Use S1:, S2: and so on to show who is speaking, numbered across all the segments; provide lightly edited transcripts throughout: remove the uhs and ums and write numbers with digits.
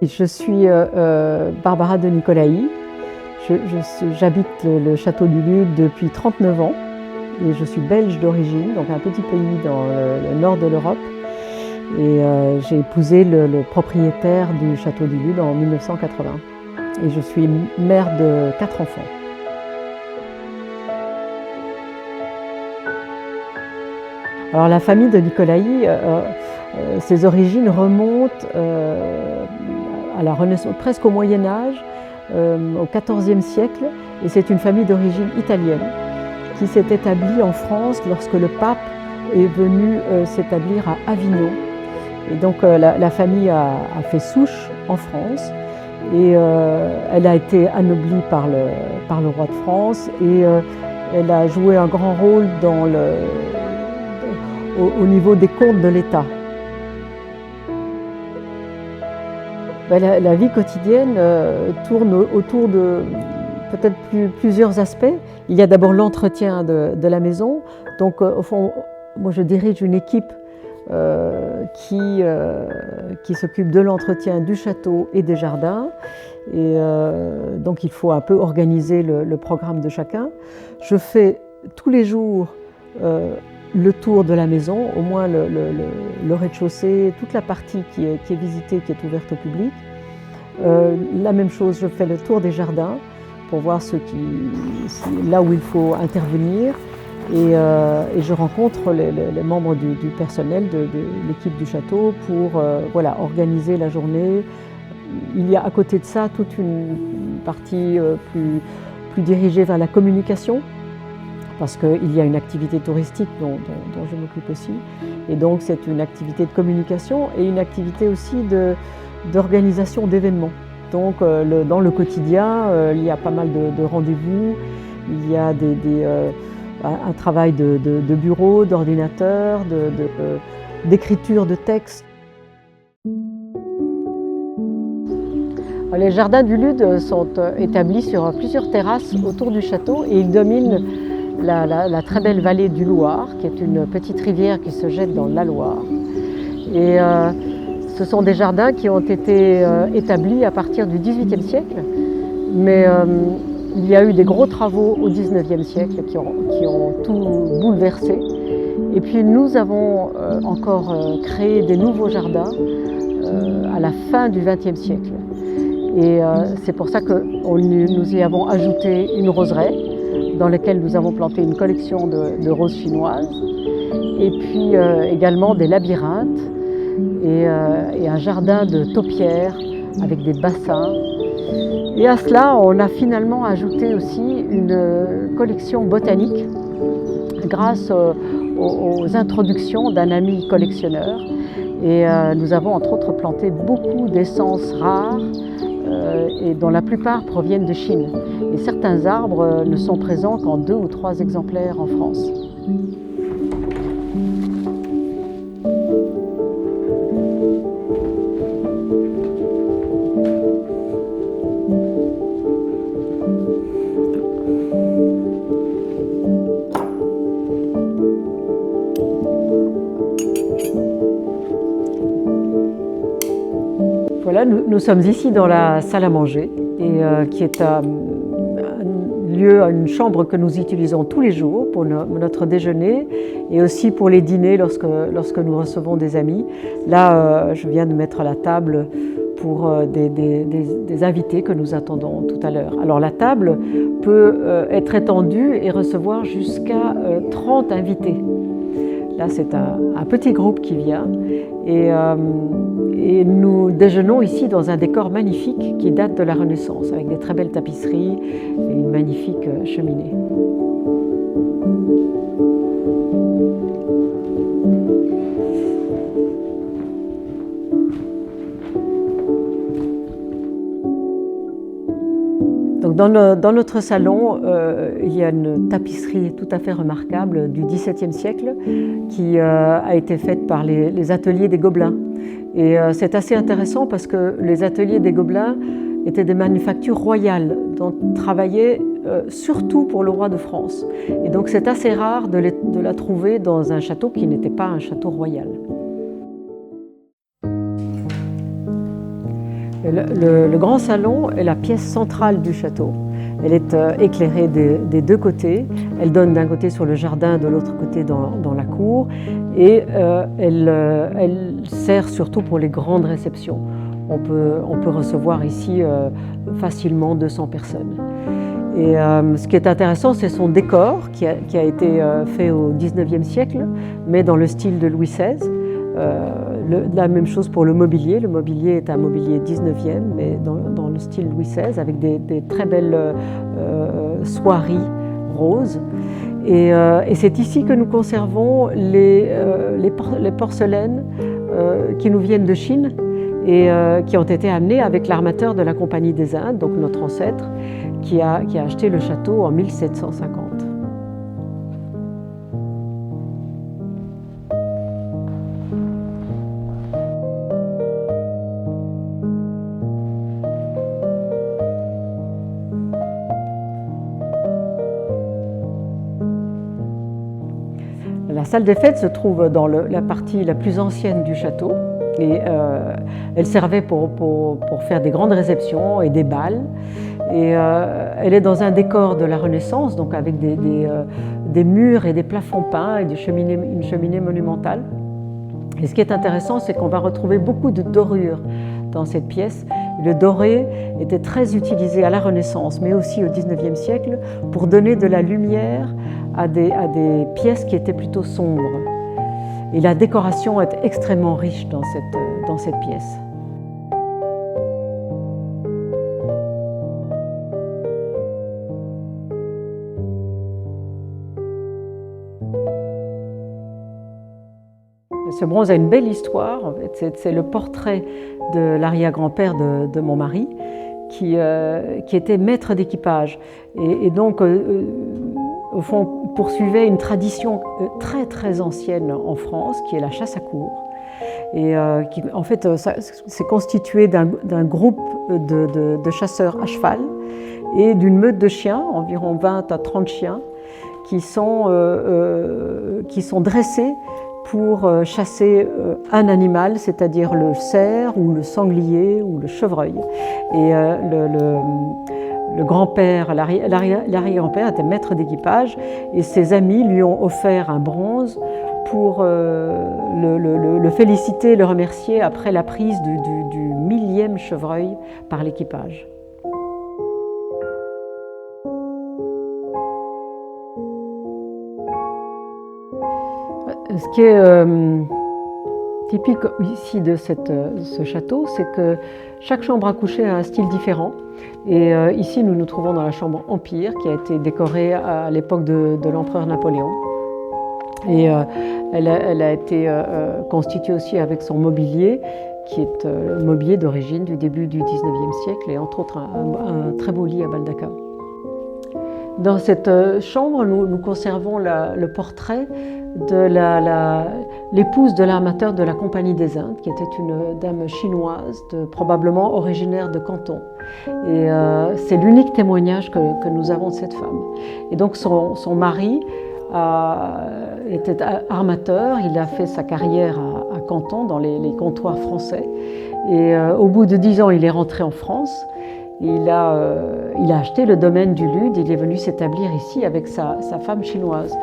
S1: Je suis Barbara de Nicolaï. J'habite le château du Lude depuis 39 ans et je suis belge d'origine, donc un petit pays dans le nord de l'Europe. Et j'ai épousé le propriétaire du château du Lude en 1980. Et je suis mère de 4 enfants. Alors la famille de Nicolaï, ses origines remontent à la Renaissance, presque au Moyen-Âge, au XIVe siècle, et c'est une famille d'origine italienne qui s'est établie en France lorsque le pape est venu s'établir à Avignon. Et donc la famille a fait souche en France et elle a été anoblie par le roi de France et elle a joué un grand rôle au niveau des comptes de l'État. La vie quotidienne tourne autour de peut-être plusieurs aspects. Il y a d'abord l'entretien de la maison. Donc au fond, moi je dirige une équipe qui s'occupe de l'entretien du château et des jardins. Et donc il faut un peu organiser le programme de chacun. Je fais tous les jours le tour de la maison, au moins le rez-de-chaussée, toute la partie qui est visitée, qui est ouverte au public. La même chose, je fais le tour des jardins pour voir là où il faut intervenir. Et je rencontre les membres du personnel de l'équipe du château pour organiser la journée. Il y a à côté de ça toute une partie plus dirigée vers la communication, parce qu'il y a une activité touristique dont je m'occupe aussi. Et donc c'est une activité de communication et une activité aussi d'organisation d'événements. Donc dans le quotidien, il y a pas mal de rendez-vous, il y a un travail de bureau, d'ordinateur, d'écriture de textes. Les jardins du Lude sont établis sur plusieurs terrasses autour du château et ils dominent la très belle vallée du Loir, qui est une petite rivière qui se jette dans la Loire. Et ce sont des jardins qui ont été établis à partir du XVIIIe siècle, mais il y a eu des gros travaux au XIXe siècle qui ont tout bouleversé. Et puis nous avons encore créé des nouveaux jardins à la fin du XXe siècle. Et c'est pour ça que nous y avons ajouté une roseraie dans laquelle nous avons planté une collection de roses chinoises, et puis également des labyrinthes et un jardin de taupières avec des bassins. Et à cela, on a finalement ajouté aussi une collection botanique grâce aux introductions d'un ami collectionneur. Et nous avons entre autres planté beaucoup d'essences rares et dont la plupart proviennent de Chine. Et certains arbres ne sont présents qu'en 2 ou 3 exemplaires en France. Voilà, nous sommes ici dans la salle à manger, qui est une chambre que nous utilisons tous les jours pour notre déjeuner et aussi pour les dîners lorsque nous recevons des amis. Là, je viens de mettre la table pour des invités que nous attendons tout à l'heure. Alors la table peut être étendue et recevoir jusqu'à 30 invités. Là, c'est un petit groupe qui vient et nous déjeunons ici dans un décor magnifique qui date de la Renaissance, avec des très belles tapisseries et une magnifique cheminée. Donc dans notre salon, il y a une tapisserie tout à fait remarquable du XVIIe siècle qui a été faite par les ateliers des Gobelins. Et c'est assez intéressant parce que les ateliers des Gobelins étaient des manufactures royales, donc travaillaient surtout pour le roi de France. Et donc c'est assez rare de la trouver dans un château qui n'était pas un château royal. Le grand salon est la pièce centrale du château. Elle est éclairée des deux côtés. Elle donne d'un côté sur le jardin, de l'autre côté dans la cour. Et elle sert surtout pour les grandes réceptions. On peut recevoir ici facilement 200 personnes. Et ce qui est intéressant, c'est son décor qui a été fait au XIXe siècle, mais dans le style de Louis XVI. La même chose pour le mobilier. Le mobilier est un mobilier 19e, mais dans le style Louis XVI, avec des très belles soieries roses. Et c'est ici que nous conservons les porcelaines qui nous viennent de Chine et qui ont été amenées avec l'armateur de la Compagnie des Indes, donc notre ancêtre, qui a acheté le château en 1750. La salle des fêtes se trouve dans la partie la plus ancienne du château et elle servait pour faire des grandes réceptions et des bals. Et elle est dans un décor de la Renaissance, donc avec des murs et des plafonds peints et une cheminée monumentale. Et ce qui est intéressant, c'est qu'on va retrouver beaucoup de dorures dans cette pièce. Le doré était très utilisé à la Renaissance, mais aussi au XIXe siècle, pour donner de la lumière à des pièces qui étaient plutôt sombres. Et la décoration est extrêmement riche dans cette pièce. Ce bronze a une belle histoire. En fait, c'est le portrait de l'arrière-grand-père de mon mari qui était maître d'équipage et donc au fond poursuivait une tradition très très ancienne en France qui est la chasse à courre et qui en fait c'est constitué d'un groupe de chasseurs à cheval et d'une meute de chiens, environ 20 à 30 chiens qui sont dressés pour chasser un animal, c'est-à-dire le cerf ou le sanglier ou le chevreuil. Et le grand-père, l'arrière-grand-père était maître d'équipage et ses amis lui ont offert un bronze pour le féliciter, le remercier après la prise du 1000e chevreuil par l'équipage. Ce qui est typique ici de ce château, c'est que chaque chambre à coucher a un style différent. Et ici, nous nous trouvons dans la chambre Empire, qui a été décorée à l'époque de l'empereur Napoléon. Et elle a été constituée aussi avec son mobilier, qui est le mobilier d'origine du début du XIXe siècle, et entre autres un très beau lit à baldaquin. Dans cette chambre, nous conservons le portrait de l'épouse de l'armateur de la Compagnie des Indes, qui était une dame chinoise, probablement originaire de Canton. Et c'est l'unique témoignage que nous avons de cette femme. Et donc son mari était armateur, il a fait sa carrière à Canton, dans les comptoirs français. Et au bout de 10 ans, il est rentré en France. Il a acheté le domaine du Lude, il est venu s'établir ici avec sa femme chinoise.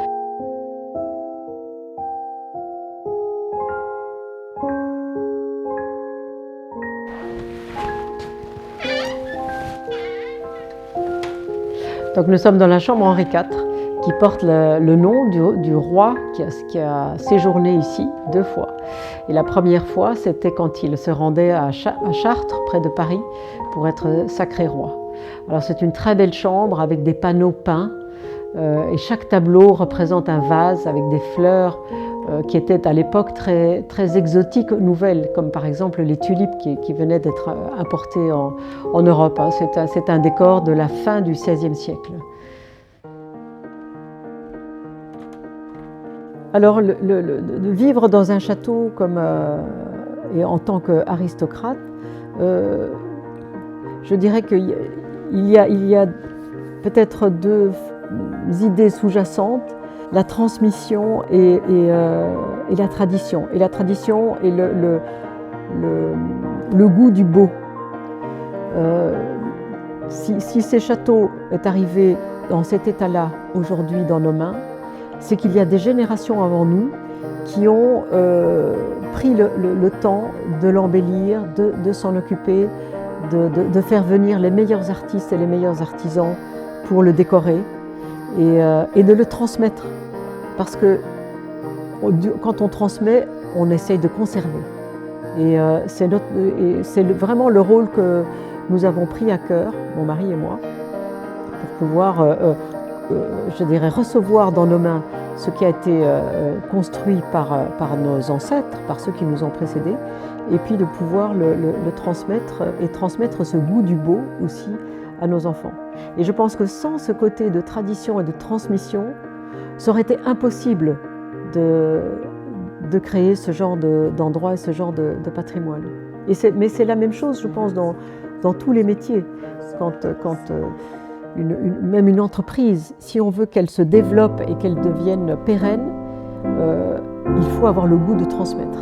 S1: Donc nous sommes dans la chambre Henri IV, qui porte le nom du roi qui a séjourné ici 2 fois. Et la première fois, c'était quand il se rendait à Chartres, près de Paris, pour être sacré roi. Alors c'est une très belle chambre avec des panneaux peints et chaque tableau représente un vase avec des fleurs qui étaient à l'époque très, très exotiques, nouvelles, comme par exemple les tulipes qui venaient d'être importées en Europe. C'est un décor de la fin du XVIe siècle. Alors, de vivre dans un château et en tant qu'aristocrate, je dirais qu'il y a peut-être 2 idées sous-jacentes, la transmission et la tradition. Et la tradition est le goût du beau. Si ces châteaux est arrivé dans cet état-là aujourd'hui dans nos mains, c'est qu'il y a des générations avant nous qui ont pris le temps de l'embellir, de s'en occuper, de faire venir les meilleurs artistes et les meilleurs artisans pour le décorer et de le transmettre. Parce que quand on transmet, on essaye de conserver. Et c'est vraiment le rôle que nous avons pris à cœur, mon mari et moi, pour pouvoir, je dirais, recevoir dans nos mains ce qui a été construit par nos ancêtres, par ceux qui nous ont précédés, et puis de pouvoir le transmettre et transmettre ce goût du beau aussi à nos enfants. Et je pense que sans ce côté de tradition et de transmission, ça aurait été impossible de créer ce genre d'endroit et ce genre de patrimoine. Mais c'est la même chose, je pense, dans tous les métiers. Même une entreprise, si on veut qu'elle se développe et qu'elle devienne pérenne, il faut avoir le goût de transmettre.